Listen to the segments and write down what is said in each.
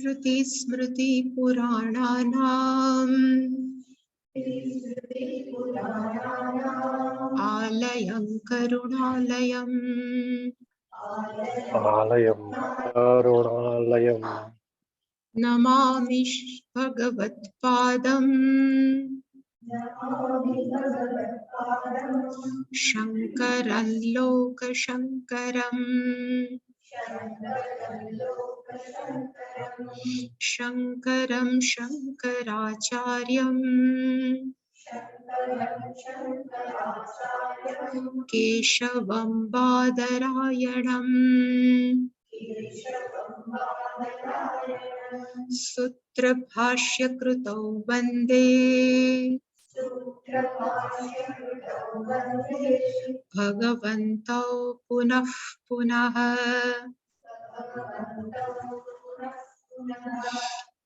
श्रुति स्मृति पुराणानाम् आलयं करुणालयम् आलयं करुणालयं नमामि भगवत्पादम् शङ्करं लोकशङ्करम् शङ्करं शङ्कराचार्यम् केशवं बादरायणम् सूत्रभाष्यकृतौ वन्दे भगवन्तौ पुनः पुनः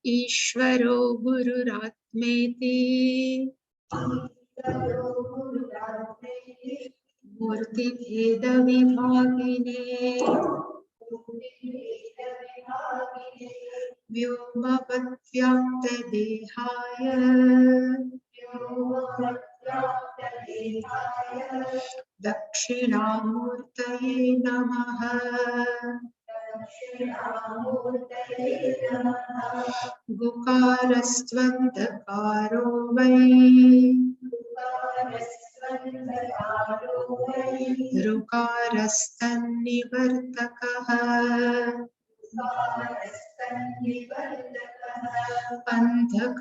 ईश्वरो गुरुरात्मेति मूर्तिभेदविभागिने व्योमवद्व्याप्तदेहाय दक्षिणामूर्तये नमः गुकारस्त्वन्धकारो वै ऋकारस्तन्निवर्तकः अन्धकारनिरोधित्वात्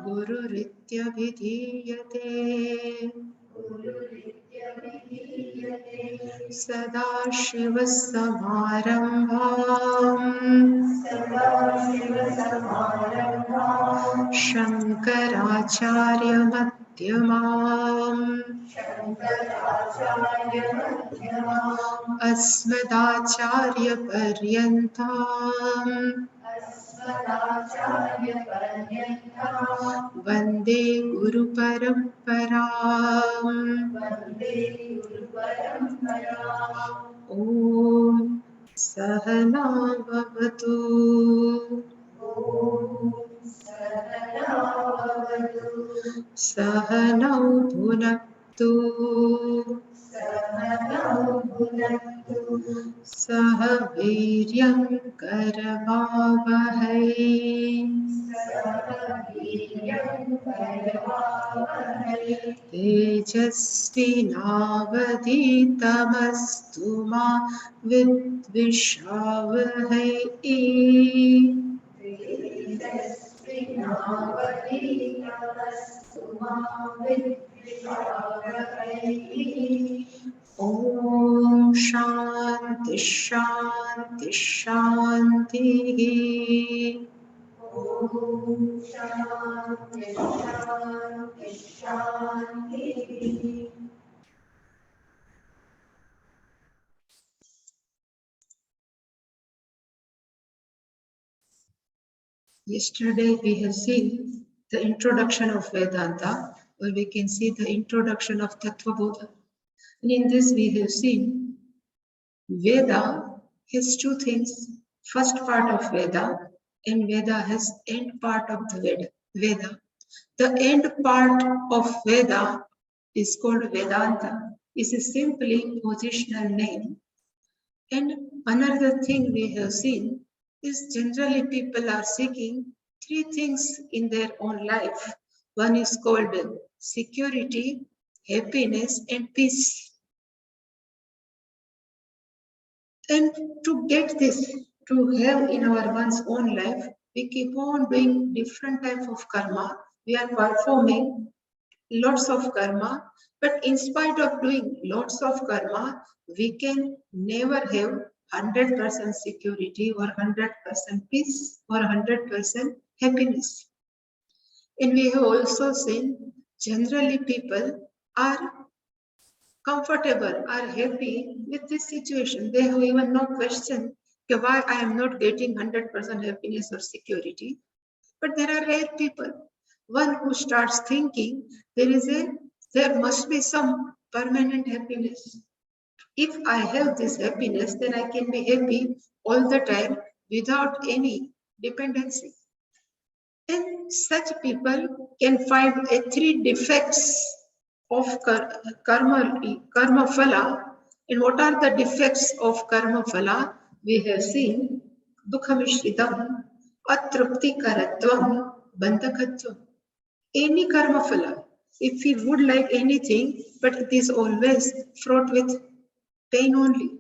गुरुरित्यभिधीयते सदाशिवसमारम्भाम् शङ्कराचार्यमध्यमाम् अस्मदाचार्यपर्यन्ताम् वन्दे गुरुपरम्पराम् ॐ सहना भवतु सहनौ भुनक्तु सह वीर्यं करवावहै तेजस्विनावधीतमस्तु मा विद्विषावहै ॐ शान्ति शान्ति शान्तिः Yesterday we have seen the introduction of Vedanta, or we can see the introduction of Tattvaboda. And in this we have seen Veda has two things. First part of Veda, and Veda has end part of the Veda. The end part of Veda is called Vedanta. It's a simply positional name. And another thing we have seen is generally people are seeking three things in their own life. One is called security, happiness, and peace. And to get this, to have in our one's own life, we keep on doing different type of karma. We are performing lots of karma, but in spite of doing lots of karma, we can never have 100% security or 100% peace or 100% happiness. And we have also seen generally people are comfortable, are happy with this situation. They have even no question why I am not getting 100% happiness or security. But there are rare people. One who starts thinking there must be some permanent happiness. If I have this happiness, then I can be happy all the time without any dependency. And such people can find three defects of karma phala. And what are the defects of karma phala? We have seen dukhamishritam, atrupti karatvam, bandhakatvam. Any karma phala, if we would like anything, but it is always fraught with pain only.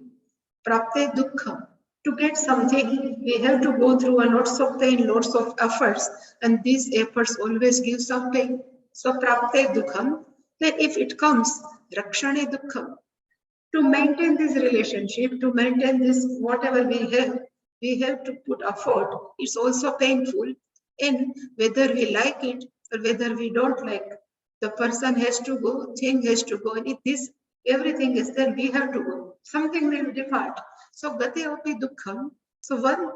Prapte dukkham. To get something, we have to go through a lots of pain, lots of efforts, and these efforts always give some pain. So prapte dukkham. Then if it comes, rakshane dukkham. To maintain this relationship, to maintain this whatever we have to put effort. It's also painful, and whether we like it or whether we don't like, the person has to go, thing has to go, and if this everything is there, we have to go. Something will depart. So gate api dukkham. So one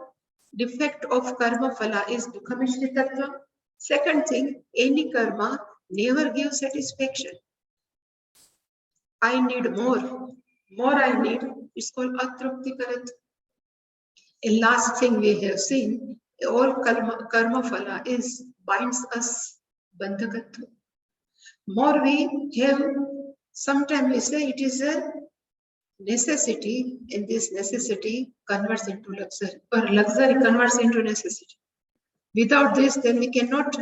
defect of karma phala is dukhamishritatva. Second thing, any karma never gives satisfaction. I need more I need. It's called atrupti karat. And last thing we have seen, all karma phala is binds us bandhakatva. More we have, sometimes we say it is a necessity, and this necessity converts into luxury, or luxury converts into necessity. Without this, then we cannot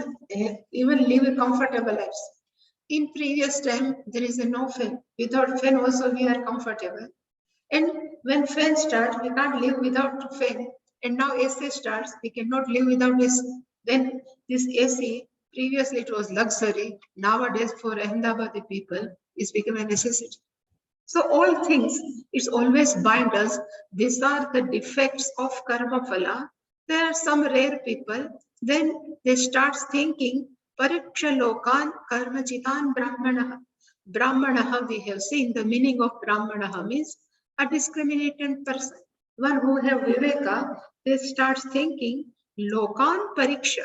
even live a comfortable lives. In previous time, there is a no fan. Without fan also we are comfortable. And when fan starts, we can't live without fan. And now AC starts, we cannot live without AC. Then this AC, previously it was luxury. Nowadays for Ahmedabadi people, it's become a necessity. So all things, it's always bind us. These are the defects of karma phala. There are some rare people, then they start thinking, pariksha lokan karma chitan brahmanaha. Brahmanaha, we have seen the meaning of brahmanaha means a discriminated person. One who have viveka, they start thinking, lokan pariksha.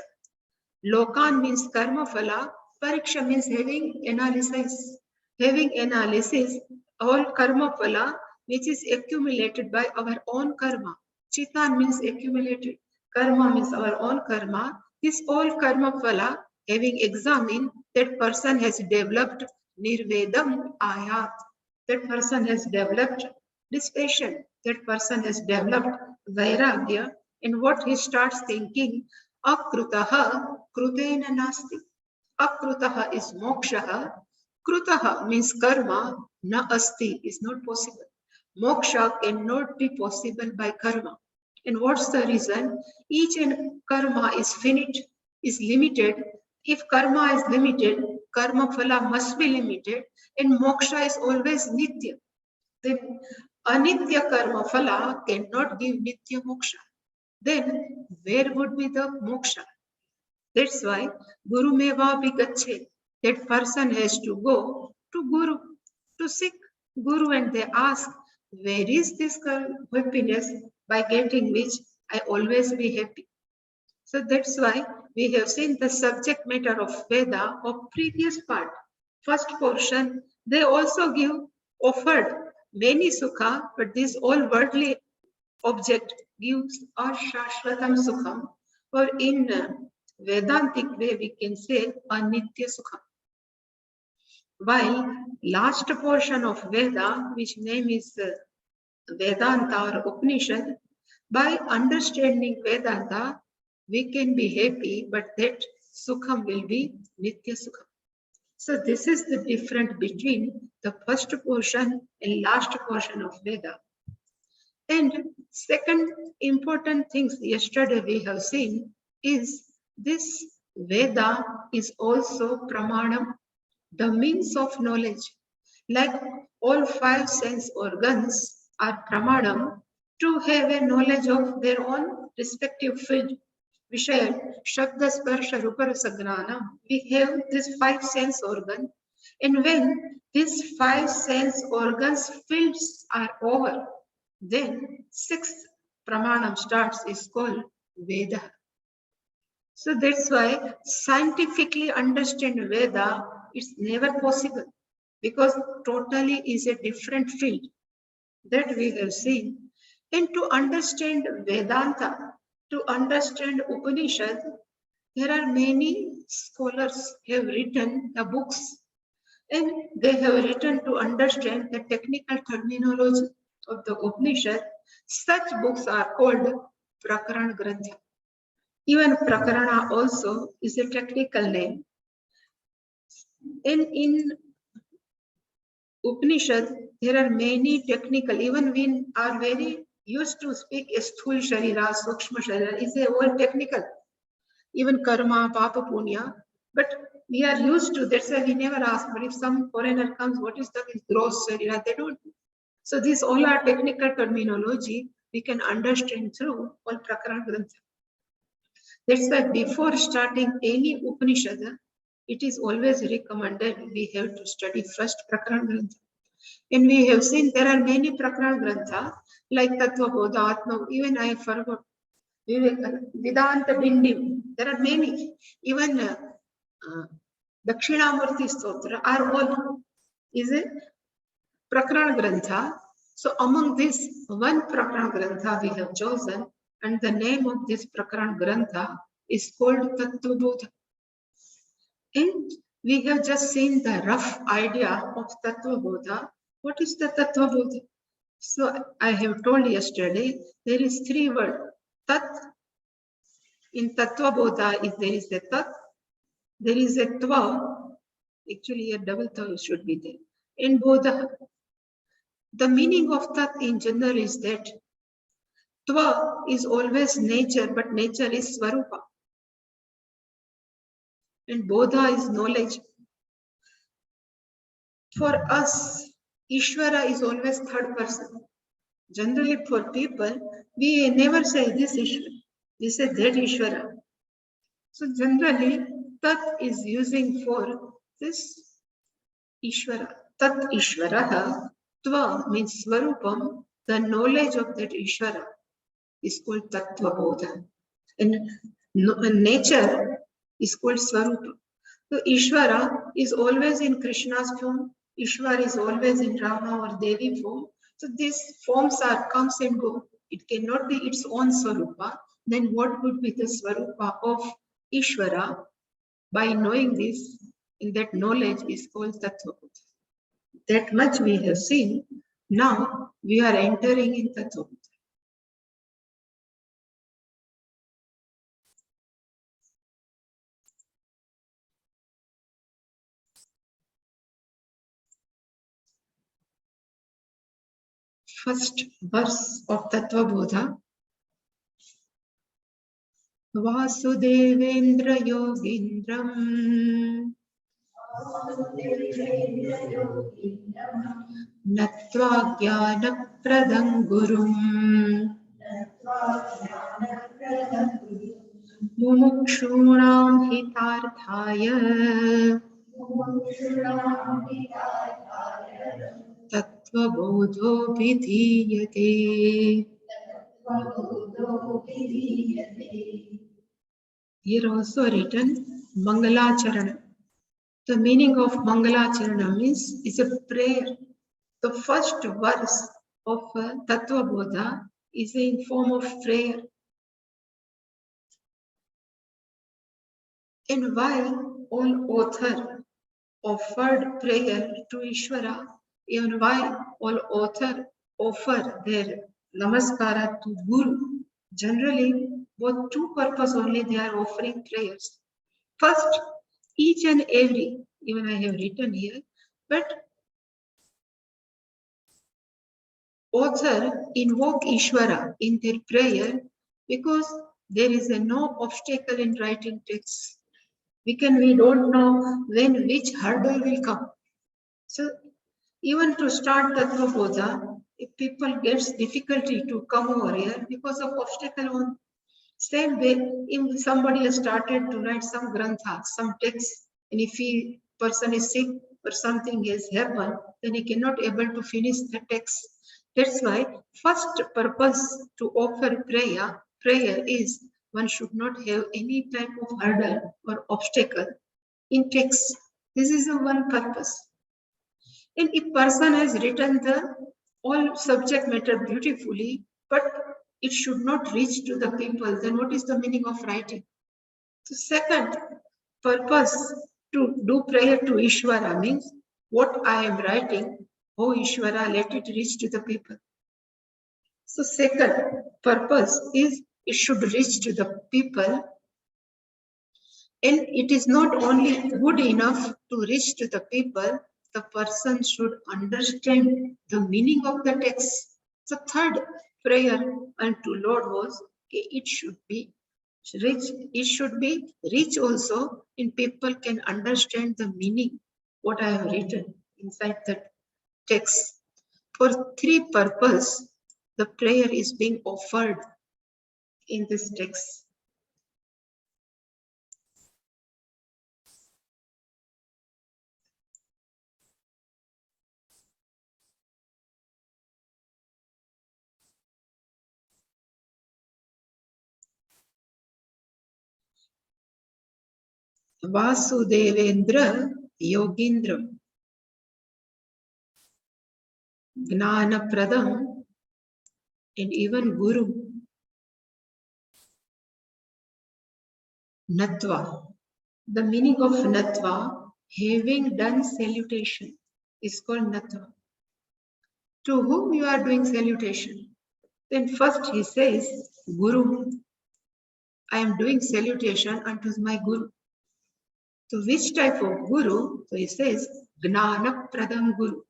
Lokan means karma phala, pariksha means having analysis. Having analysis, all karma phala, which is accumulated by our own karma. Chitan means accumulated. Karma means our own karma. This all karma phala, having examined, that person has developed nirvedam ayat. That person has developed dispassion. That person has developed vairagya. And what he starts thinking, akrutaha krutena nasti. Akrutaha is mokshaha. Krutaha means karma, na asti is not possible. Moksha cannot be possible by karma. And what's the reason? Each and karma is finite, is limited. If karma is limited, karma phala must be limited, and moksha is always nitya. Then anitya karma phala cannot give nitya moksha. Then where would be the moksha? That's why Guru Meva Bikache, that person has to go to Guru to seek Guru, and they ask, where is this happiness by getting which I always be happy? So that's why we have seen the subject matter of Veda of previous part. First portion, they also offered many sukha, but this all worldly object gives a shashvatam sukham, or in Vedantic way we can say anitya sukham. While last portion of Veda, which name is Vedanta or Upanishad, by understanding Vedanta, we can be happy, but that sukham will be nitya sukham. So this is the difference between the first portion and last portion of Veda. And second important things yesterday we have seen is this Veda is also pramanam, the means of knowledge. Like all five sense organs are pramanam to have a knowledge of their own respective field. Vishaya, Shabda, Sparsha, Rupa, Rasagnana. We have this five sense organ, and when these five sense organs fields are over, then sixth pramanam starts, is called Veda. So that's why scientifically understand Veda is never possible, because totally is a different field. that we have seen. And to understand Vedanta, to understand Upanishad, there are many scholars have written the books, and they have written to understand the technical terminology of the Upanishad. Such books are called Prakarana Grantha. Even Prakarana also is a technical name. And in Upanishad, there are many technical, even we are very used to speak Sthul Sharira, Sukshma Sharira, is a all technical, even karma, papa, punya, but we are used to, that's why we never ask, but if some foreigner comes, what is the gross Sharira, they don't. So these all are technical terminology we can understand through all Prakarana Grantha. That's why before starting any Upanishad, it is always recommended we have to study first Prakarana Grantha. And we have seen there are many Prakarana Grantha like Tattvaboda, Atma, even I forgot, Vedanta Bindim, there are many, even Dakshinamurti Stotra are all is a Prakarana Grantha. So among this, one Prakarana Grantha we have chosen, and the name of this Prakarana Grantha is called Tattvaboda. And we have just seen the rough idea of Tattvaboda. What is the Tattvaboda? So I have told yesterday, there is three words. Tat, in Tattvaboda, there is a Tat, there is a Tva, actually a double Tva should be there. In Bodha, the meaning of Tat in general is that Tva is always nature, but nature is Swarupa. And Bodha is knowledge. For us, Ishvara is always third person. Generally for people, we never say this Ishvara, we say that Ishvara. So generally, Tat is using for this Ishvara. Tat Ishvaraha, Tva means Swarupam, the knowledge of that Ishvara is called Tattvaboda. And nature is called Swarupa. So Ishvara is always in Krishna's form, Ishvara is always in Rama or Devi form. So these forms are comes and go. It cannot be its own Swarupa. Then what would be the Swarupa of Ishvara? By knowing this, in that knowledge is called Tattvaboda. That much we have seen. Now we are entering in Tattvaboda. First verse of Tattvaboda. Vasudevendra Yogindram Natva Jnanapradam Gurum Mumukshunam Hitarthaya Tattvabodho Vidhiyate. Here also written Mangalacharana. The meaning of Mangalacharana means is a prayer. The first verse of Tattvaboda is in form of prayer. And while all author offered prayer to Ishvara, even while all author offer their namaskara to Guru, generally both two purposes only they are offering prayers. First, each and every, even I have written here, but author invoke Ishvara in their prayer because there is no obstacle in writing text. We don't know when which hurdle will come. So even to start Tattvaboda, if people gets difficulty to come over here because of obstacle on same way, if somebody has started to write some grantha, some text, and if he person is sick or something has happened, then he cannot able to finish the text. That's why first purpose to offer prayer is one should not have any type of hurdle or obstacle in text. This is the one purpose. And if person has written the all subject matter beautifully, but it should not reach to the people, then what is the meaning of writing? The second purpose to do prayer to Ishvara means what I am writing, oh Ishvara, let it reach to the people. So second purpose is it should reach to the people, and it is not only good enough to reach to the people, the person should understand the meaning of the text. The third prayer unto Lord was it should be rich. It should be rich also, and people can understand the meaning what I have written inside the text. For three purposes, the prayer is being offered in this text. Vasudevendra Yogindra Gnanapradam and even Guru Natva. The meaning of Natva, having done salutation, is called Natva. To whom you are doing salutation? Then first he says, Guru, I am doing salutation unto my Guru. So which type of Guru? So he says, Gnana Pradam Guru.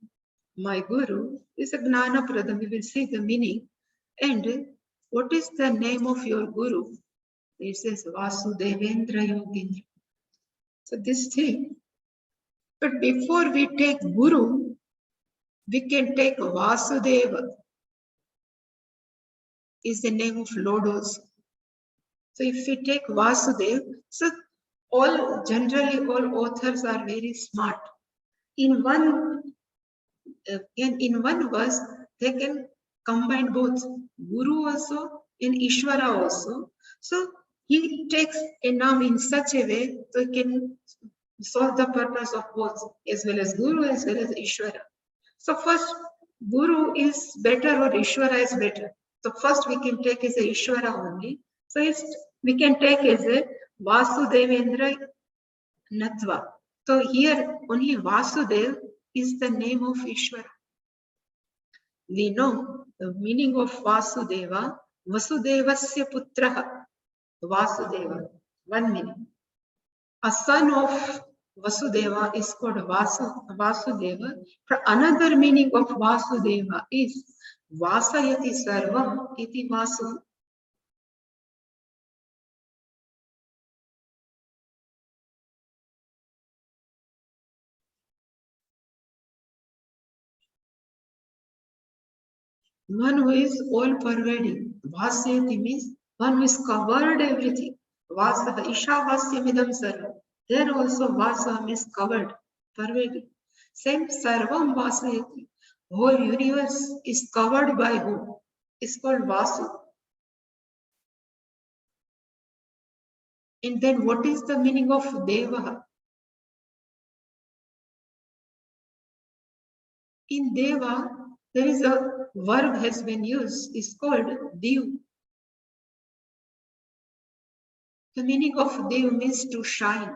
My Guru is a Gnana Pradam. We will see the meaning. And what is the name of your Guru? It says Vasudevendra Yogindra. So this thing. But before we take Guru, we can take Vasudeva is the name of Lord also. So if we take Vasudev, so generally all authors are very smart. In one verse, they can combine both Guru also and Ishvara also. So he takes a name in such a way so he can solve the purpose of both, as well as Guru as well as Ishvara. So first, Guru is better or Ishvara is better. So first we can take as a Ishvara only. So we can take as a Vasudevendra Natva. So here only Vasudev is the name of Ishvara. We know the meaning of Vasudeva, Vasudevasya Putraha, Vasudeva, one meaning. A son of Vasudeva is called Vasudeva. But another meaning of Vasudeva is Vasayati Sarvam iti Vasu. One who is all pervading. Vasayati means one who is covered everything. Vasa Isha Vasyamidam Sarvam. There also Vasa means covered, pervading. Same Sarvam Vasayati. Whole universe is covered by whom? It's called Vasu. And then what is the meaning of Deva? In Deva, there is a verb has been used. It's called Div. The meaning of Div means to shine.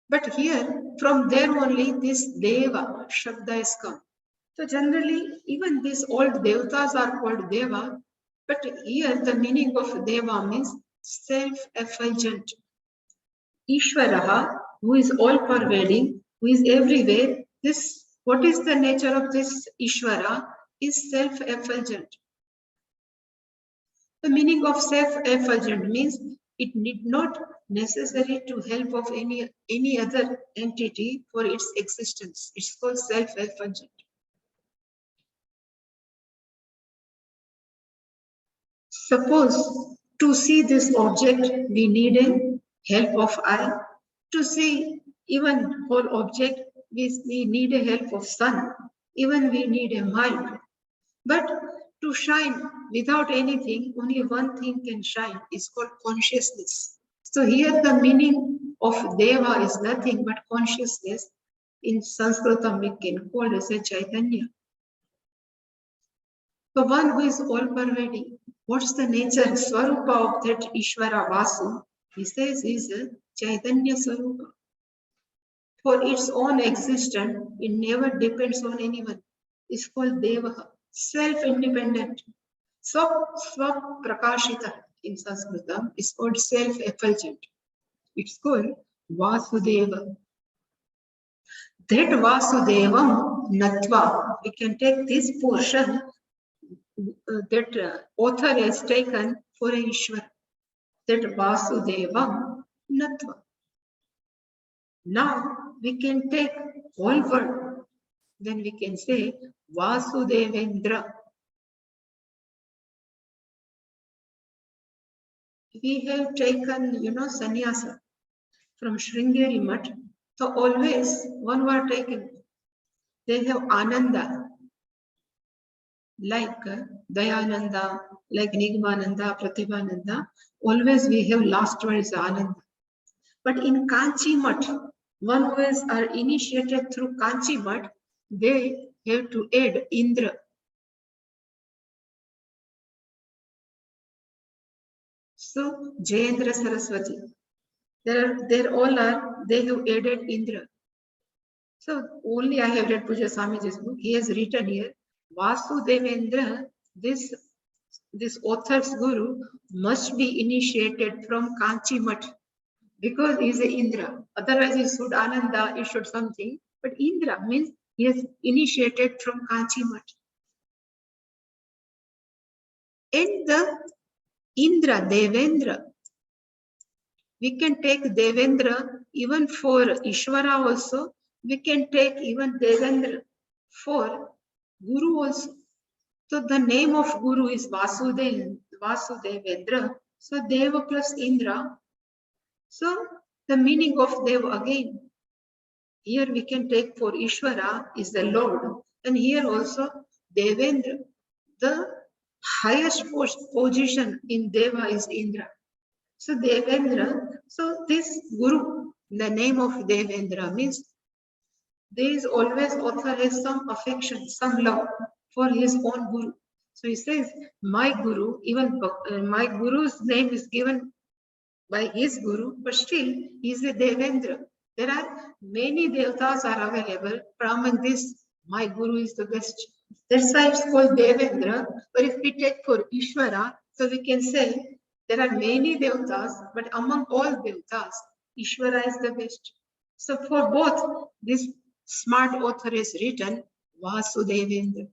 But here, from there only this Deva Shabda is come. So generally, even these old Devatas are called Deva. But here the meaning of Deva means self-effulgent. Ishvaraha, who is all pervading, who is everywhere, what is the nature of this Ishvara? Is self-effulgent. The meaning of self-effulgent means it need not necessary to help of any other entity for its existence. It's called self-effulgent. Suppose to see this object, we need a help of eye. To see even whole object, we need a help of sun. Even we need a mind. But to shine without anything, only one thing can shine. It's called consciousness. So here the meaning of Deva is nothing but consciousness. In Sanskritam we can call it as a Chaitanya. The one who is all pervading. What's the nature, Swarupa of that Ishvara Vasu? He says is Chaitanya Swarupa. For its own existence, it never depends on anyone. It's called Devaha, self-independent. Swaprakashita in Sanskritam is called self-effulgent. It's called Vasudeva. That Vasudevam Natva, we can take this portion that author has taken for Ishwar. That Vasudevam Natva. Now we can take whole word. Then we can say Vasudevendra. We have taken, sannyasa from Sringeri Mutt. So always one word taken. They have Ananda, like Dayananda, like Nigmananda, Pratibhananda. Always we have last word is Ananda. But in Kanchi Mutt, one who are initiated through Kanchi Mutt, they have to add Indra. So Jayendra Saraswati. They have added Indra. So only I have read Puja Swamiji's book. He has written here, Vasudevendra, this author's guru must be initiated from Kanchi Mutt because he is a Indra. Otherwise he should Ananda, he should something. But Indra means he is initiated from Kanchi Mutt. And the Indra, Devendra, we can take Devendra even for Ishvara also. We can take even Devendra for Guru also. So the name of Guru is Vasudevendra. So Deva plus Indra. So the meaning of Deva again. Here we can take for Ishvara is the Lord. And here also Devendra. The highest position in Deva is Indra. So Devendra, so this Guru, the name of Devendra means there is always author has some affection, some love for his own Guru. So he says, my Guru, even my Guru's name is given by his Guru, but still he is a Devendra. There are many Devatas are available, but among this, my Guru is the best. That's why it's called Devendra. But if we take for Ishvara, so we can say there are many Devatas, but among all Devatas, Ishvara is the best. So for both, this smart author has written Vasudevendra.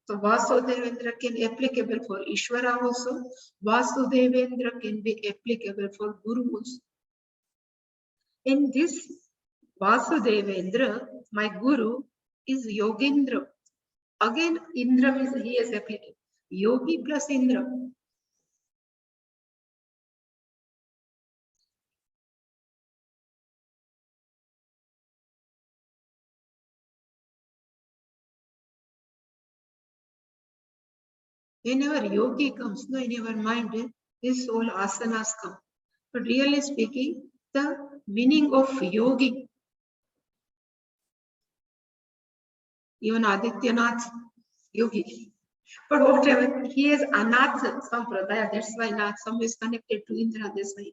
So Vasudevendra can be applicable for Ishvara also. Vasudevendra can be applicable for Guru also. In this Vasudevendra, my Guru is Yogendra. Again, Indra means he is applicable. Yogi plus Indra. Whenever yogi comes, no, in your mind, this all asanas come. But really speaking, the meaning of yogi, even Adityanath, yogi. But whatever, he is Anath Sampradaya, that's why Nath, some is connected to Indra, that's why.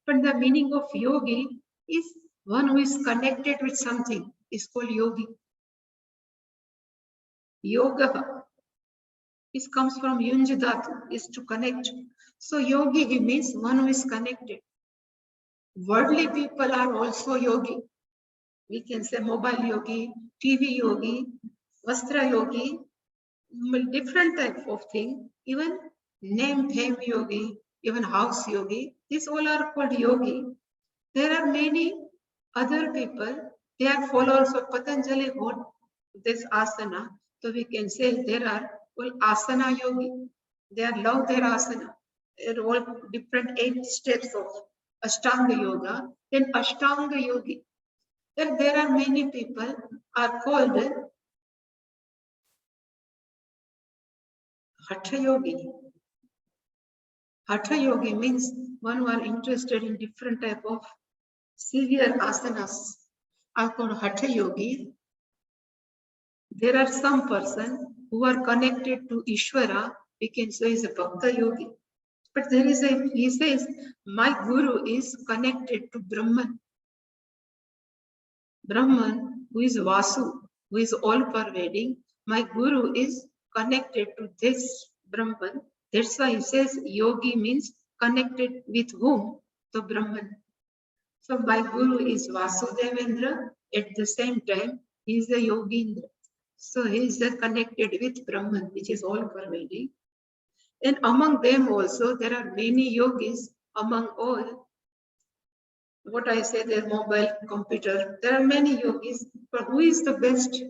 But the meaning of yogi is one who is connected with something, is called yogi. Yoga. This comes from Yunj Dhatu, is to connect. So yogi means one who is connected. Worldly people are also yogi. We can say mobile yogi, TV yogi, Vastra yogi, different type of thing. Even name, fame yogi, even house yogi. These all are called yogi. There are many other people, they are followers of Patanjali what this asana. So we can say there are all asana yogi. They are love their asana. There are all different 8 steps of Ashtanga yoga. Then Ashtanga yogi. Then there are many people are called Hatha yogi. Hatha yogi means one who are interested in different type of severe asanas are called Hatha yogi. There are some person who are connected to Ishvara, we can say is a Bhakta yogi. But there is he says, my guru is connected to Brahman. Brahman, who is Vasu, who is all pervading. My guru is connected to this Brahman. That's why he says yogi means connected with whom? The Brahman. So my guru is Vasudevendra. At the same time, he is the Yogindra. So he is connected with Brahman, which is all pervading. And among them also, there are many yogis among all. What I say, their mobile, computer, there are many yogis, but who is the best?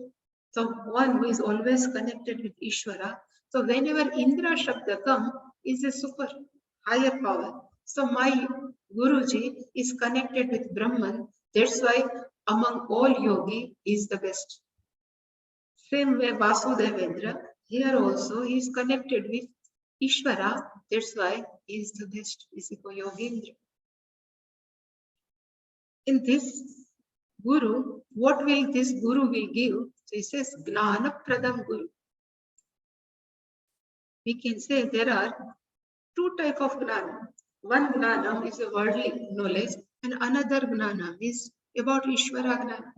So one who is always connected with Ishvara. So whenever Indra Shabda comes, is a super higher power. So my Guruji is connected with Brahman. That's why among all yogi is the best. Same way Vasudevendra, here also he is connected with Ishvara. That's why he is the best. Is Yogendra. In this Guru, what will this Guru will give? So he says Gnana Pradam Guru. We can say there are two types of Gnana. One Gnana is a worldly knowledge and another Gnana is about Ishvara Gnana.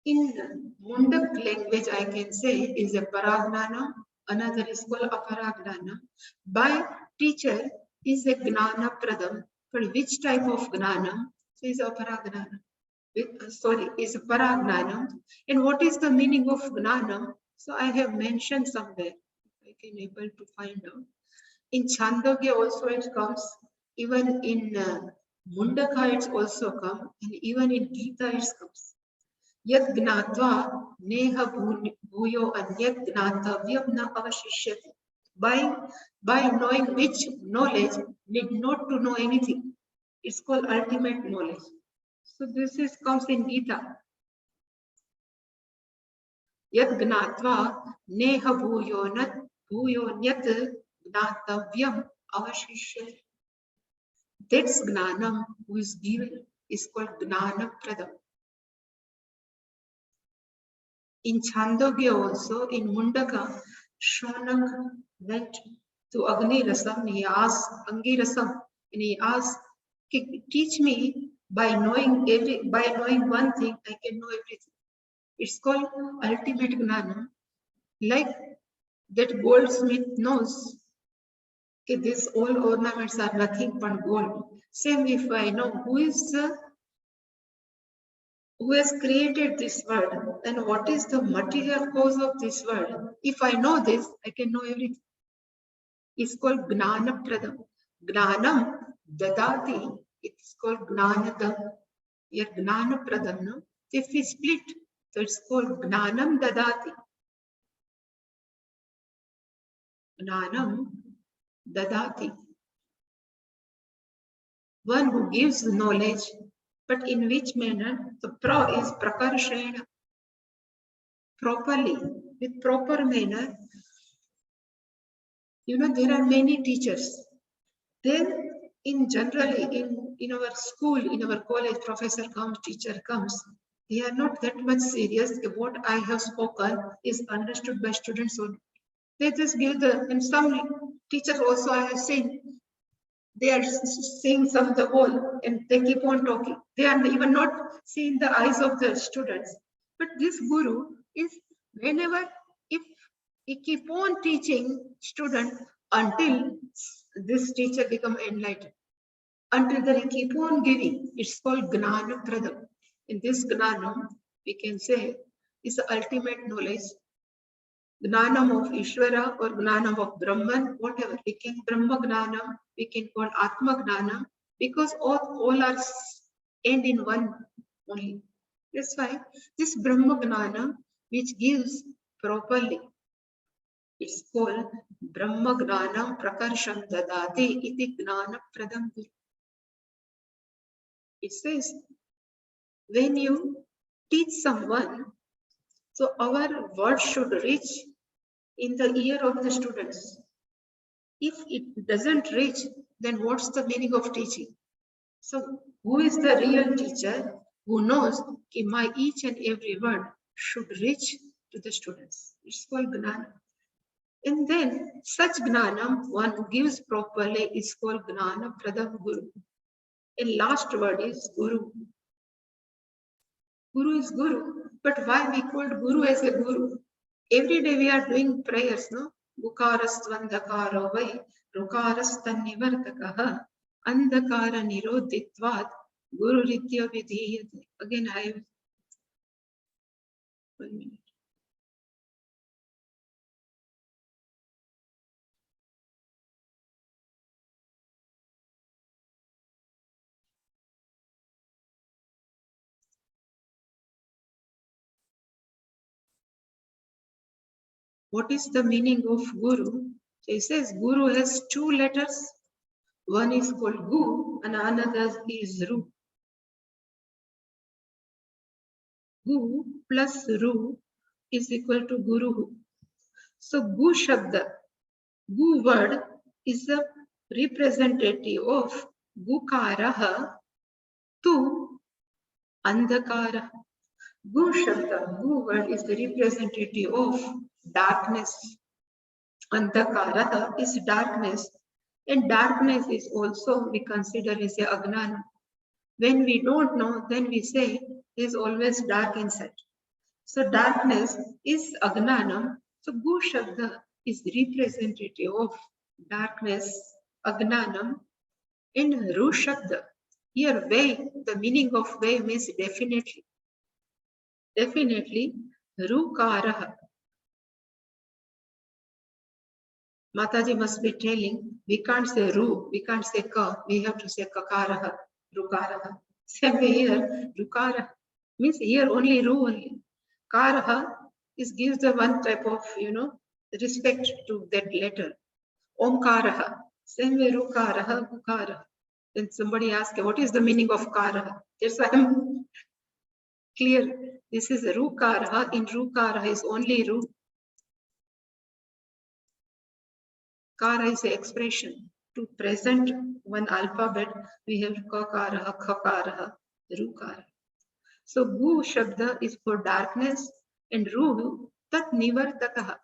In Mundak language, I can say is a Paragnana, another is called Aparagnana. By teacher is a Gnana Pradam. For which type of Gnana? So is Aparagnana. Sorry, is Paragnana. And what is the meaning of Gnana? So I have mentioned somewhere. I can able to find out. In Chandogya also it comes. Even in Mundaka it's also come. And even in Gita it comes. Yad gnatva neha bhuyo anyat gnatavyam na avashishyati. By knowing which knowledge need not to know anything. It's called ultimate knowledge. So this is comes in Gita. Yad gnatva neha bhuyo nyat gnatavyam avashishyati. That's gnanam who is given is called gnana pradam. In Chandogya also, in Mundaka, Shonak went to Agni Rasam, he asked Angi Rasam, and he asked, teach me by knowing one thing, I can know everything. It's called ultimate gnana. Like that goldsmith knows that these all ornaments are nothing but gold. Same if I know who has created this world and what is the material cause of this world. If I know this, I can know everything. It's called Gnana Pradam. Gnanam Dadati. It's called Gnanadam. Here Gnana Pradam. No? If we split, so it's called Gnanam Dadati. Gnanam Dadati. One who gives knowledge. But in which manner? The pro is prakarshena. Properly, with proper manner. You know, there are many teachers. Then, generally, in our school, in our college, professor comes, teacher comes. They are not that much serious if what I have spoken is understood by students only. They just give and some teachers also I have seen, they are seeing some of the whole and they keep on talking. They are even not seeing the eyes of the students. But this guru is whenever, if he keep on teaching student until this teacher become enlightened, until they keep on giving. It's called Gnana Pradam. In this Gnanam, we can say is the ultimate knowledge. Gnanam of Ishvara or Gnanam of Brahman, whatever. We can Brahma Gnanam, we can call Atma Gnanam, because all are end in one only. That's why this Brahma Gnana, which gives properly, it's called Brahma Gnanam Prakarsham Dadate iti Gnana Pradam. It says, when you teach someone, so our word should reach in the ear of the students. If it doesn't reach, then what's the meaning of teaching? So who is the real teacher who knows that my each and every word should reach to the students? It's called Gnana. And then such gnanam one who gives properly is called gnana pradam guru. And last word is guru. Guru is guru. But why we called guru as a guru? Every day we are doing prayers, no? Gukarastvandakaro vai, rukarastanivartakaha, andakara nirodhitvat, guru ritya vidhiyate. Again, I have 1 minute. What is the meaning of guru? So he says guru has 2 letters. One is called gu and another is ru. Gu plus ru is equal to guru. So gu shabda, gu word is a representative of gukaraha to andhakara. Gu shabda, gu word is the representative of darkness. Andhakara is darkness, and darkness is also we consider as a agnana. When we don't know, then we say is always dark inside. So darkness is agnanam. So gu shabda is representative of darkness, agnanam, and ru shabda. Here way, the meaning of way means definitely. Definitely, ru karaha. Mataji must be telling, we can't say ru, we can't say ka, we have to say kakaraha, rukaraha. Same way here, rukaraha means here only ru only. Karaha is gives the one type of, respect to that letter. Omkaraha, same way rukaraha, gukaraha. Then somebody asks, what is the meaning of karaha? That's why I'm clear. This is rukaraha, in rukaraha is only ru. Kara is the expression. To present one alphabet, we have kakaraha, khakaraha, rukara. So gu shabda is for darkness and ru tat nivartakaha.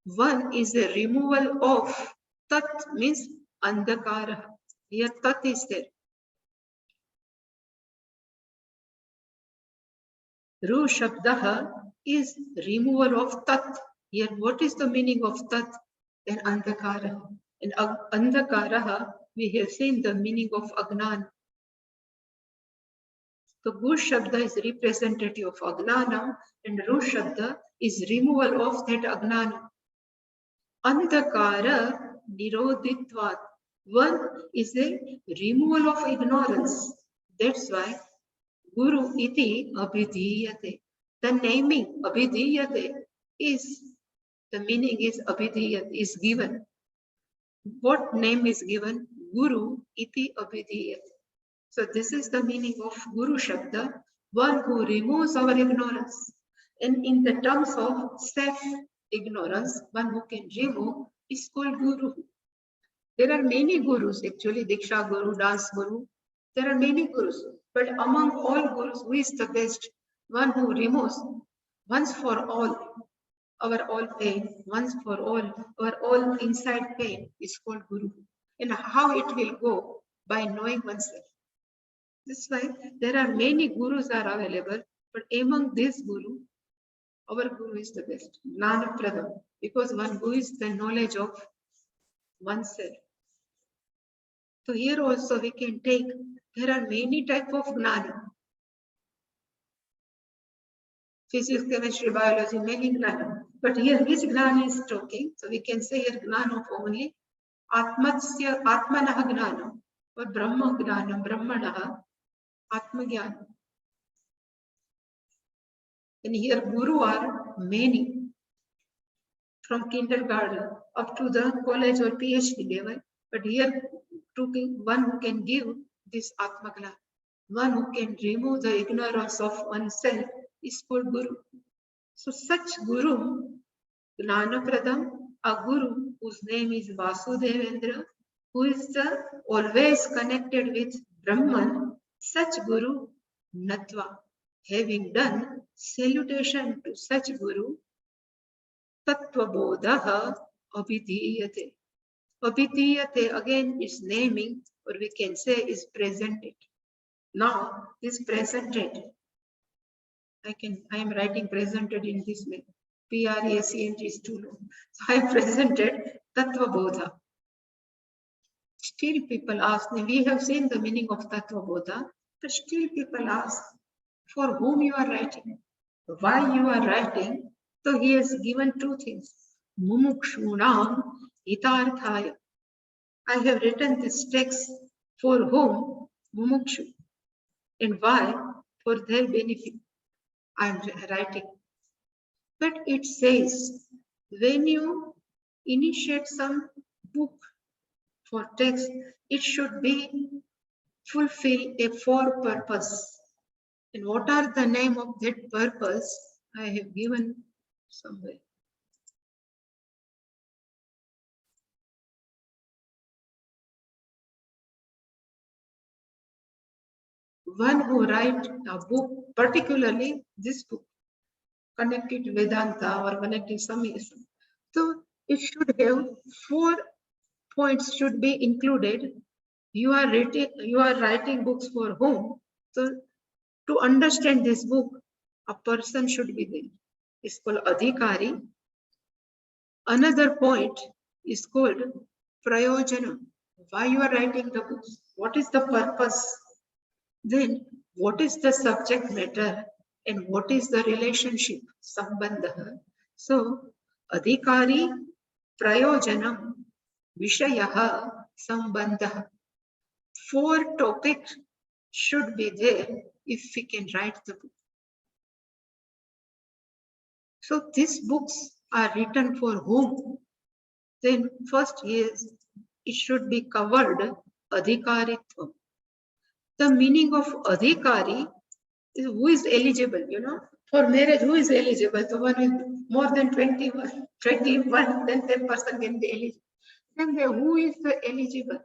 One is the removal of tat means andhakara. Here tat is there. Ru shabdaha is removal of tat. Here what is the meaning of tat? Then andhakara. In andhakara, we have seen the meaning of agnan. So gu shabda is representative of agnanam and ru shabda is removal of that agnanam. Andhakara nirodhitvat. One is a removal of ignorance. That's why Guru iti abhidhiyate. The naming abhidhiyate is, the meaning is abhidhiyate, is given. What name is given? Guru iti abhidhiyate. So this is the meaning of Guru Shabda, one who removes our ignorance. And in the terms of self-ignorance, one who can remove is called Guru. There are many gurus, actually, Diksha Guru, Dance Guru. There are many gurus. But among all gurus, who is the best? One who removes once for all pain, once for all, our all inside pain is called Guru. And how it will go? By knowing oneself. That's why there are many gurus are available, but among these guru, our guru is the best, Gnana Pradam, because one who is the knowledge of oneself. So here also we can take, there are many types of Gnana. Physics, chemistry, biology, many Gnana. But here which Gnana is talking? So we can say here Gnana of only Atmanaha Gnana or Brahma Gnana, Brahmanaha, Atma Jnana. And here Guru are many, from kindergarten up to the college or PhD level. But here one who can give this Atma Jnana, one who can remove the ignorance of oneself is called Guru. So such Guru, Gnana Pradam, a Guru whose name is Vasudevendra, who is always connected with Brahman, such Guru, Natva. Having done salutation to such Guru, Tattvaboda, Abhidhiyate. Abhidhiyate again is naming, or we can say is presented. Now this presented, I am writing presented in this way. Present is too long. So I presented Tattvaboda. Still people ask me, we have seen the meaning of Tattvaboda, but still people ask for whom you are writing, why you are writing. So he has given two things. Mumukshunam hitarthaya. I have written this text for whom? Mumukshu. And why? For their benefit. I am writing. But it says, when you initiate some book for text, it should be fulfill a for purpose. And what are the name of that purpose? I have given somewhere. One who write a book, particularly this book, connected Vedanta or connected Samism. So it should have 4 points should be included. You are writing books for whom? So to understand this book, a person should be there. It's called Adhikari. Another point is called Prayojana. Why you are writing the books? What is the purpose? Then what is the subject matter and what is the relationship? Sambandha. So Adhikari, Prayojanam, Vishayaha, Sambandha. 4 topics should be there if we can write the book. So these books are written for whom? Then first is it should be covered adhikaritva. The meaning of adhikari is who is eligible, For marriage, who is eligible? The one with more than 21, then that person can be eligible. Then who is the eligible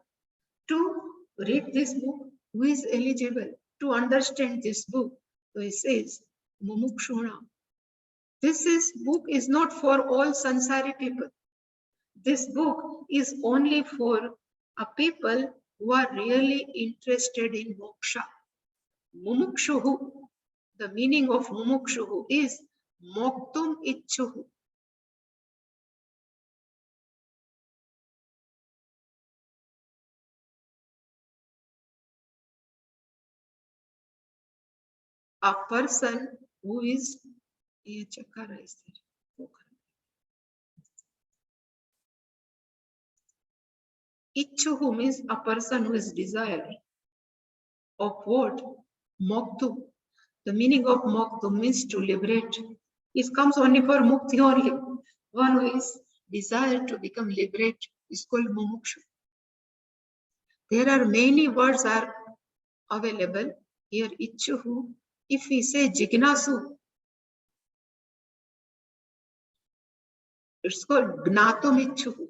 to read this book? Who is eligible to understand this book? So it says, Mumukshuna. This book is not for all sansari people. This book is only for a people who are really interested in moksha. Mumukshuhu. The meaning of mumukshuhu is moktum ichuhu. A person who is Ichuhu means a person who is desire of what? Moktu. The meaning of moktu means to liberate. It comes only for mukti only. One who is desire to become liberated is called mumukshu. There are many words are available here. Ichuhu. If we say jignasu, it's called gnatum ichuhu.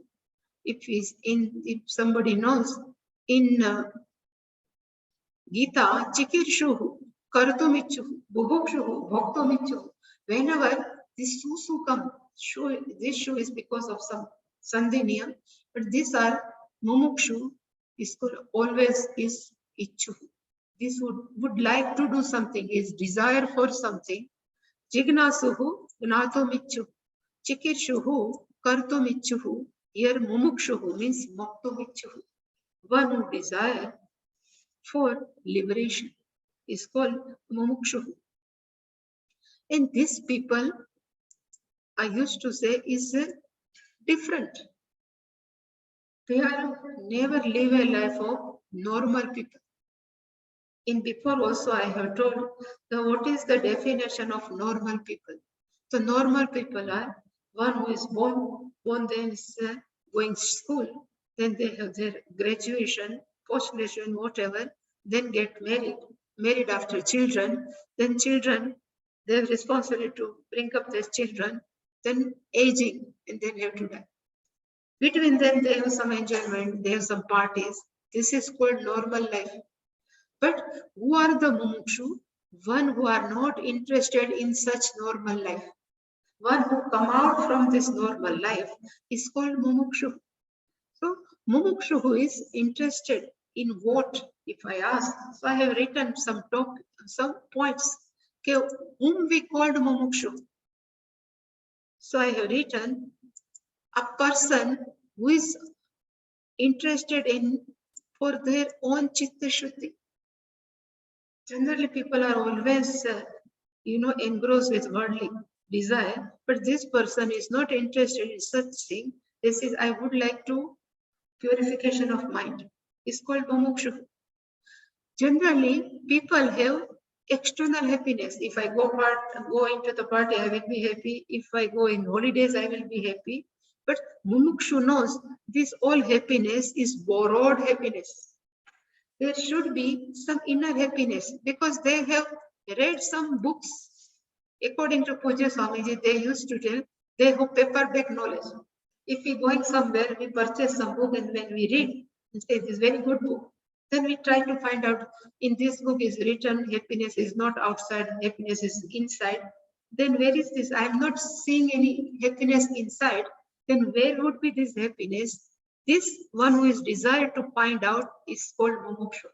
If somebody knows in Gita, chikirshuhu, kartumichuhu, bubukshuhu, bhaktumichuhu. Whenever this susu comes, this shu is because of some sandhiniya, but these are mumukshu is always is ichuhu. This would like to do something, is desire for something. Jignasuhu, gnatumichuhu, chikirshuhu, kartumichuhu. Here mumukshuhu means moktumichuhu. One who desire for liberation is called mumukshuhu. And these people, I used to say, is different. They are never live a life of normal people. In before also I have told what is the definition of normal people. So normal people are one who is born then is going to school, then they have their graduation, post-graduation, whatever, then get married after children, then children, they have responsibility to bring up their children, then aging, and then have to die. Between them, they have some enjoyment, they have some parties. This is called normal life. But who are the mumukshu? One who are not interested in such normal life. one who come out from this normal life is called mumukshu. So mumukshu who is interested in what? If I ask, so I have written some points. Okay, whom we called mumukshu. So I have written a person who is interested in for their own chitta shuddhi. Generally, people are always, engrossed with worldly desire, but this person is not interested in such thing. This is, I would like to purification of mind. It's called mumukshu. Generally, people have external happiness. If I go into the party, I will be happy. If I go in holidays, I will be happy. But mumukshu knows this all happiness is borrowed happiness. There should be some inner happiness because they have read some books. According to Puja Swamiji, they used to tell they have paperback knowledge. If we going somewhere, we purchase some book and when we read, we say this is very good book. Then we try to find out in this book is written happiness is not outside, happiness is inside. Then where is this? I am not seeing any happiness inside. Then where would be this happiness? This one who is desired to find out is called mumukshu.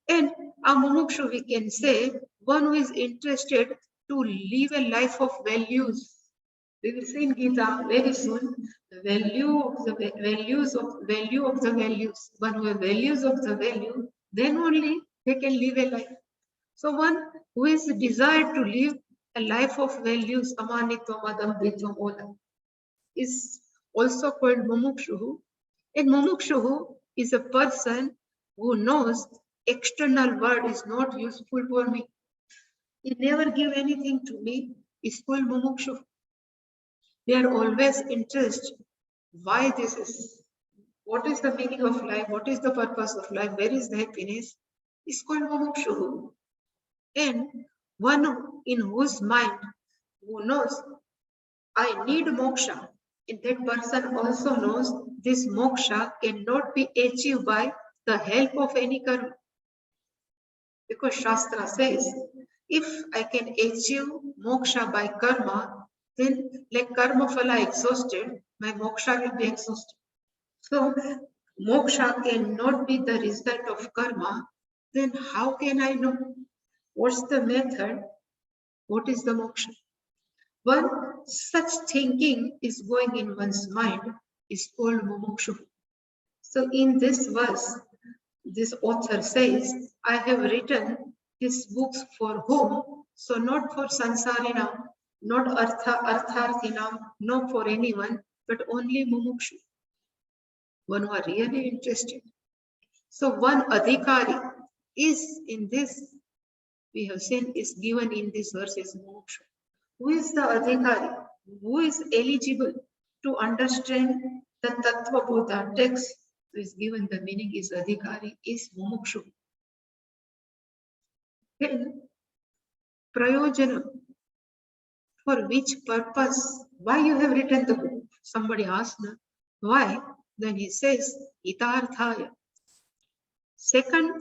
And a mumukshu, we can say, one who is interested to live a life of values. We will see in Gita very soon the value of the values of the values. One who has values of the value, then only they can live a life. So one who is desired to live a life of values, amanitvam, adam, ditvam, odam, is also called mumukshu. And mumukshu is a person who knows external world is not useful for me. He never give anything to me. Is called mumukshu. They are always interested. Why this is? What is the meaning of life? What is the purpose of life? Where is the happiness? Is called mumukshu. And one in whose mind who knows I need moksha. And that person also knows this moksha cannot be achieved by the help of any karma. Because Shastra says, if I can achieve moksha by karma, then like karma phala exhausted, my moksha will be exhausted. So moksha cannot be the result of karma. Then how can I know? What's the method? What is the moksha? One such thinking is going in one's mind is called mumukshu. So in this verse, this author says, I have written these books for whom? So not for sansarinam, not artharthinam, not for anyone, but only mumukshu. One who are really interested. So one adhikari is in this, we have seen is given in this verse is mumukshu. Who is the adhikari? Who is eligible to understand the Tattvaboda text? Who is given the meaning is adhikari, is mumukshu. Then, prayojana. For which purpose? Why you have written the book? Somebody asked, no? Why? Then he says, hitarthaya. Second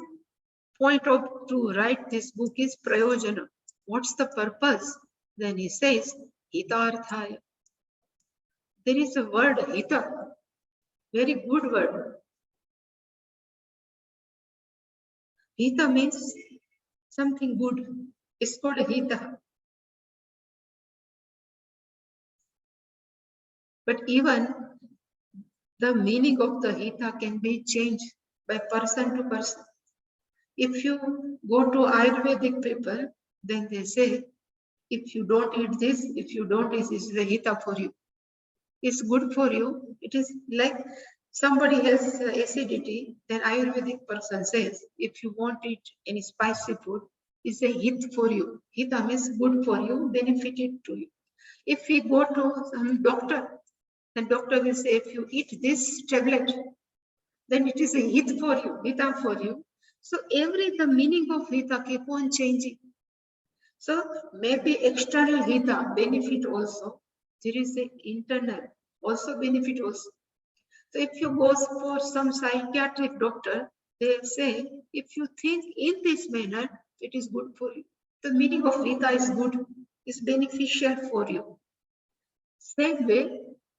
point of to write this book is prayojana. What's the purpose? Then he says, hitarthaya. There is a word, hita, very good word. Hita means something good. It's called hita. But even the meaning of the hita can be changed by person to person. If you go to Ayurvedic people, then they say, if you don't eat this, if you don't eat this, is a hita for you. It's good for you. It is like somebody has acidity, then Ayurvedic person says, if you won't eat any spicy food, it's a hit for you. Hita means good for you, benefited to you. If we go to some doctor, then doctor will say, if you eat this tablet, then it is a hit for you, hita for you. So the meaning of hita keep on changing. So maybe external hita benefit also. There is an internal also benefit also. So if you go for some psychiatric doctor, they say, if you think in this manner, it is good for you. The meaning of hita is good, is beneficial for you. Same way,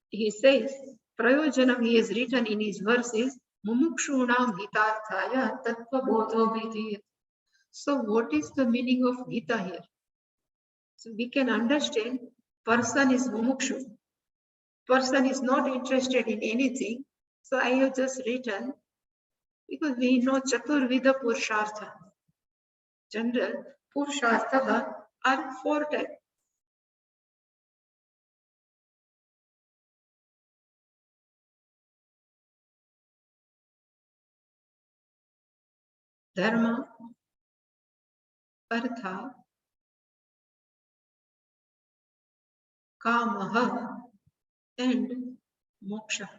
he says, Prayojanam he has written in his verses, Mumukshunam hitarthaya tattvabodo vidiyat. So what is the meaning of Gita here? So we can understand person is mumukshu. Person is not interested in anything. So I have just written, because we know Chaturvida Purushartha. General Purushartha are 4 types. Dharma, Artha, Kamaha, and Moksha.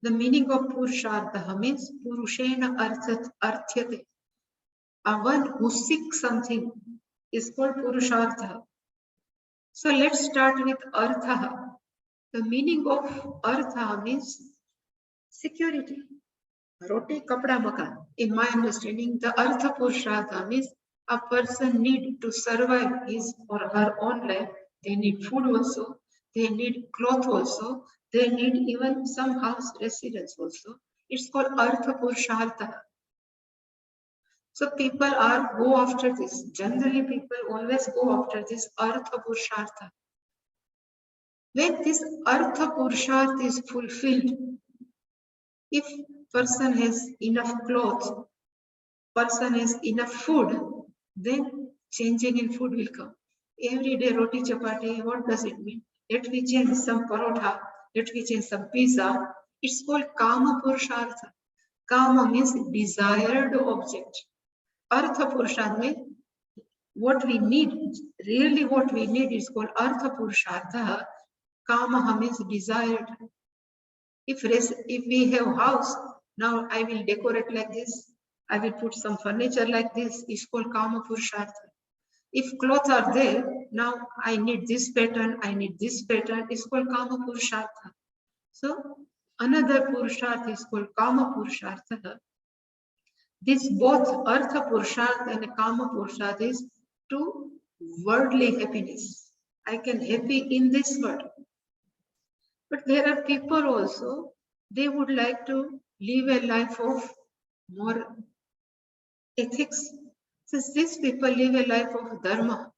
The meaning of Purushartha means Purushena Arthyate. One who seeks something is called Purushartha. So let's start with Artha. The meaning of Artha means security. Roti, kapda, makan. In my understanding, the Artha Purushartha means a person need to survive his or her own life. They need food also. They need cloth also. They need even some house residence also. It's called Artha Purushartha. So people are go after this. Generally, people always go after this Artha Purushartha. When this Artha Purushartha is fulfilled, if person has enough clothes, person has enough food, then changing in food will come. Every day roti chapati, what does it mean? Let me change some parotha, let me change some pizza. It's called Kama Purushartha. Kama means desired object. Artha Purushartha means what we need, really what we need is called Artha Purushartha. Kama means desired. If we have house, now I will decorate like this. I will put some furniture like this. It's called Kama Purushartha. If clothes are there, now I need this pattern, I need this pattern. It's called Kama Purushartha. So another Purushartha is called Kama Purushartha. This both Artha Purushartha and Kama Purushartha is to worldly happiness. I can happy in this world. But there are people also, they would like to live a life of more ethics. Since these people live a life of dharma,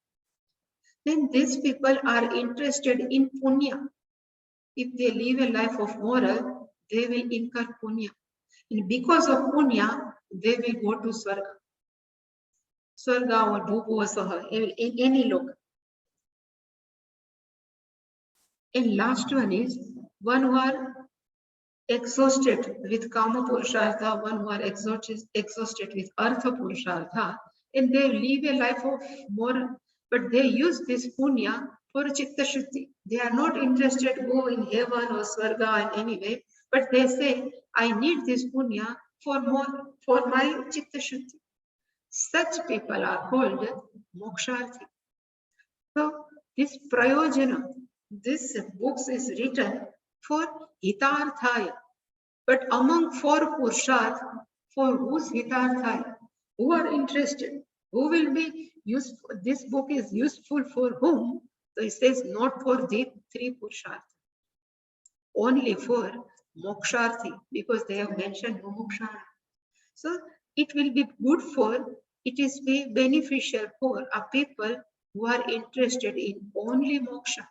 then these people are interested in punya. If they live a life of moral, they will incur punya. And because of punya, they will go to Swarga. Swarga or Bhuposaha, in any loka. And last one is one who are exhausted with Kama Purushartha, one who are exhausted with Artha Purushartha, and they live a life of moral, but they use this punya for Chitta Shuddhi. They are not interested to go in heaven or Swarga in any way, but they say, I need this punya for my Chitta Shuddhi. Such people are called Moksharthi. So this Prayojana, this book is written for Hitarthaya. But among 4 Purusharth, for whose Hitarthaya, who are interested, who will be useful, this book is useful for whom? So it says not for the 3 Purusharth, only for Moksharthi, because they have mentioned Mumukshara. So it will be good for, it is be beneficial for a people who are interested in only moksha,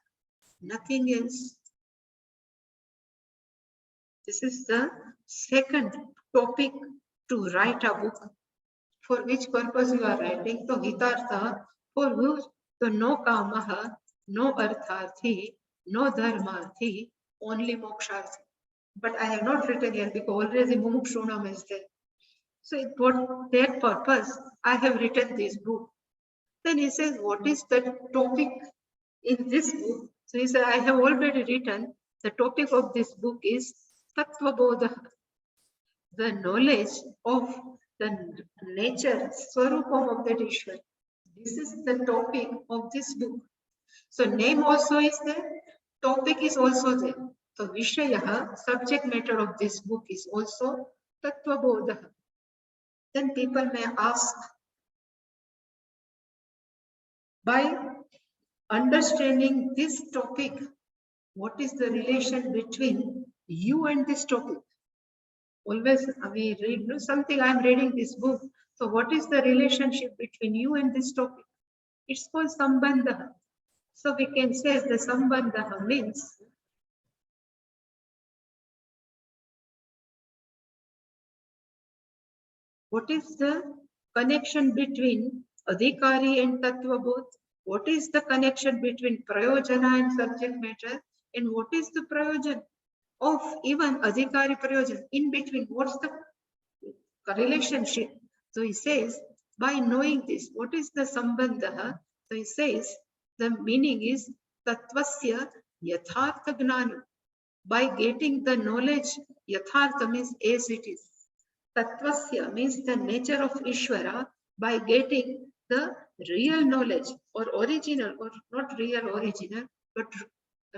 nothing else. This is the second topic to write a book. For which purpose you are writing? So hitartha, for whose? So no kamaha, no artharthi, no dharmarthi, only moksharthi. But I have not written here because already mumukshunam is there. So for that purpose, I have written this book. Then he says, what is the topic in this book? So he said, I have already written, the topic of this book is Tattvaboda, the knowledge of the nature, Swarupam of that Ishwar. This is the topic of this book. So name also is there, topic is also there. So Vishaya, subject matter of this book is also Tattvaboda. Then people may ask, By understanding this topic, what is the relation between you and this topic? Always we read something, I'm reading this book. So what is the relationship between you and this topic? It's called sambandha. So we can say the sambandha means what is the connection between adhikari and Tattvaboda? What is the connection between prayojana and subject matter? And what is the prayojan of even adhikari prayojan? In between, what's the relationship? So he says, by knowing this, what is the sambandha? So he says, the meaning is tattvasya yathartha gnana. By getting the knowledge, yathartha means as it is. Tattvasya means the nature of Ishvara. By getting the real knowledge or original, or not real original, but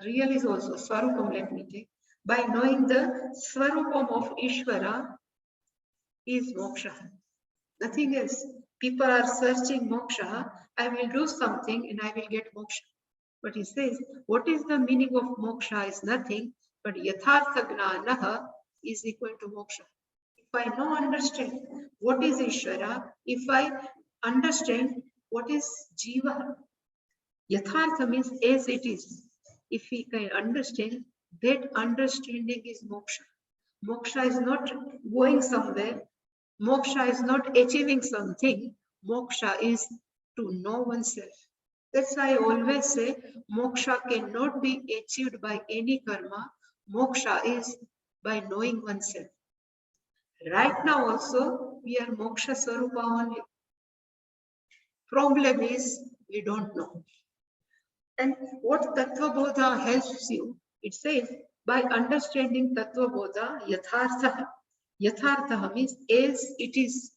real is also Swarupam, let me take. By knowing the Swarupam of Ishvara is moksha. Nothing else. People are searching moksha. I will do something and I will get moksha. But he says, what is the meaning of moksha is nothing, but yathartha gnanaha is equal to moksha. If I now understand what is Ishvara, if I understand what is Jiva, Yathartha means as it is. If we can understand, that understanding is moksha. Moksha is not going somewhere. Moksha is not achieving something. Moksha is to know oneself. That's why I always say moksha cannot be achieved by any karma. Moksha is by knowing oneself. Right now also, we are moksha swarupa only. Problem is, we don't know. And what Tattvaboda helps you, it says, by understanding Tattvaboda, Yathartha means as it is.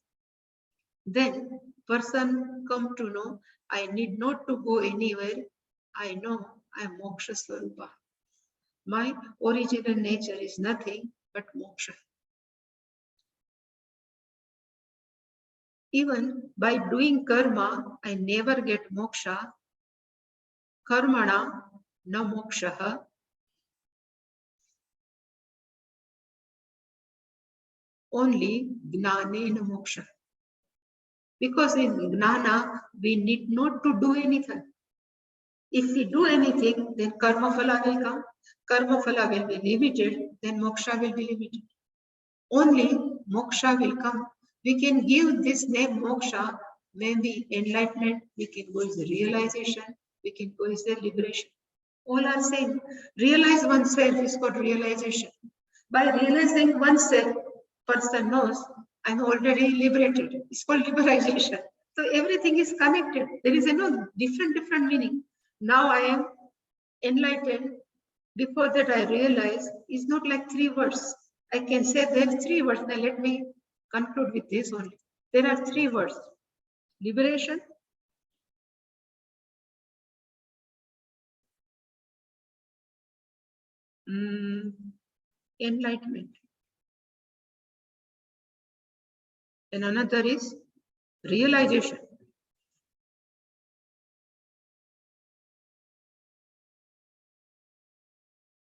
Then person come to know, I need not to go anywhere. I know I am moksha swarupa. My original nature is nothing but moksha. Even by doing karma, I never get moksha. Karmana na moksha. Only gnane na moksha. Because in gnana, we need not to do anything. If we do anything, then karma phala will come. Karma phala will be limited, then moksha will be limited. Only moksha will come. We can give this name moksha, maybe enlightenment, we can go as a realization, we can go as a liberation. All are saying, realize oneself is called realization. By realizing oneself, person knows, I'm already liberated. It's called liberation. So everything is connected. There is no different meaning. Now I am enlightened. Before that I realize it's not like 3 words. I can say there are 3 words. Now let me conclude with this only. There are 3 words. Liberation, enlightenment. And another is realization.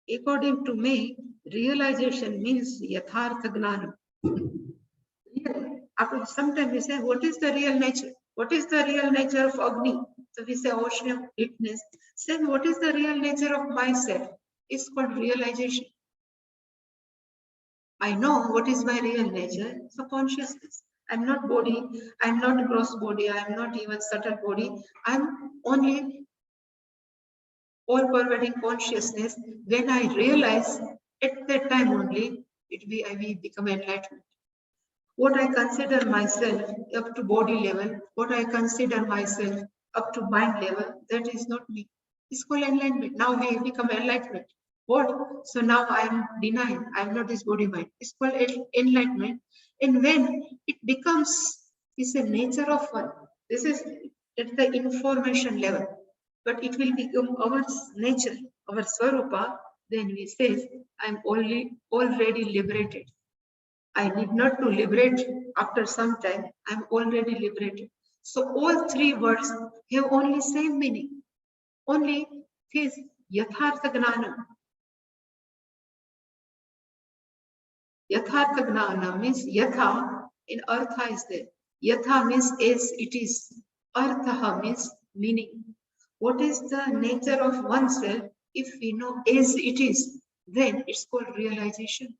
According to me, realization means yathartha gnana. After sometimes we say, what is the real nature? What is the real nature of Agni? So we say ocean, witness. Same, what is the real nature of myself? It's called realization. I know what is my real nature. So consciousness. I'm not body. I'm not gross body. I'm not even subtle body. I'm only all-pervading consciousness. When I realize, at that time only, I will become enlightenment. What I consider myself up to body level, what I consider myself up to mind level, that is not me. It's called enlightenment. Now we become enlightenment. What? So now I am denying, I am not this body mind. It's called enlightenment. And when it becomes, it's a nature of one. This is at the information level. But it will become our nature, our swarupa, then we say, I'm already liberated. I need not to liberate after some time. I'm already liberated. So all three words have only same meaning. Only this yathartha gnana. Yathartha gnana means yatha in artha is there. Yatha means as it is. Artha means meaning. What is the nature of oneself? If we know as it is, then it's called realization.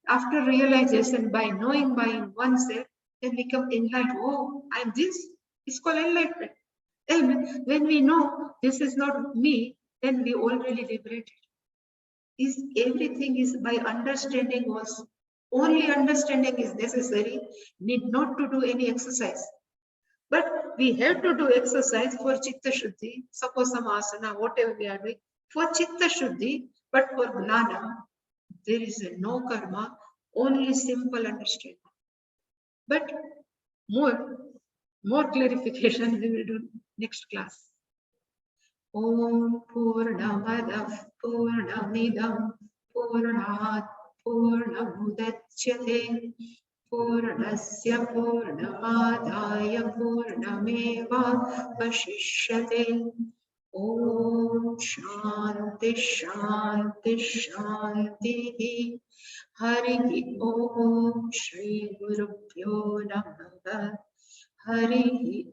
After realization, by knowing by oneself, then we become enlightened. Oh, I'm this. It's called enlightenment. And when we know this is not me, then we already liberated. Is everything is by understanding also. Only understanding is necessary, need not to do any exercise. But we have to do exercise for Chitta Shuddhi, suppose some asana, whatever we are doing, for Chitta Shuddhi, but for Gnana, there is no karma, only simple understanding. But more clarification we will do next class. Om Purnamadav Purnamidam Purnat Purnamudachyate Purnasya Purnamadaya Purnameva Vashishyate. Om Shanti Shanti Shanti. Hari Om Shri Guru Pyo Namaha. Hari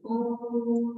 Om.